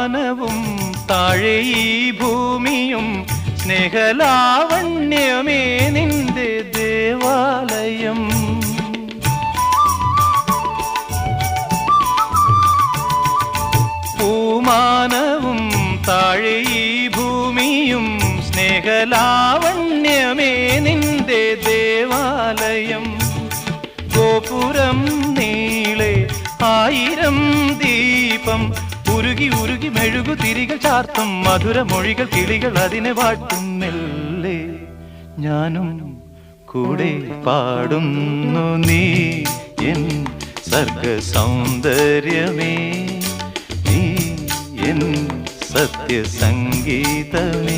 പൂമാനവും താഴെ ഈ ഭൂമിയും സ്നേഹലാവണ്യമേ നിന്റെ ദേവാലയം. പൂമാനവും താഴെ ഈ ഭൂമിയും സ്നേഹലാവണ്യമേ നിന്റെ ദേവാലയം. ഗോപുരം നീളെ 1000 ദീപം ഉരുകി ഉരുകി മെഴുകു തിരികൾ ചാർത്തും മധുരമൊഴികൾ കിളികൾ അതിനെ വാട്ടും മെല്ലെ ഞാനും കൂടെ പാടുന്നു നീ എൻ സർഗ സൗന്ദര്യമേ നീ എൻ സത്യസംഗീതമേ.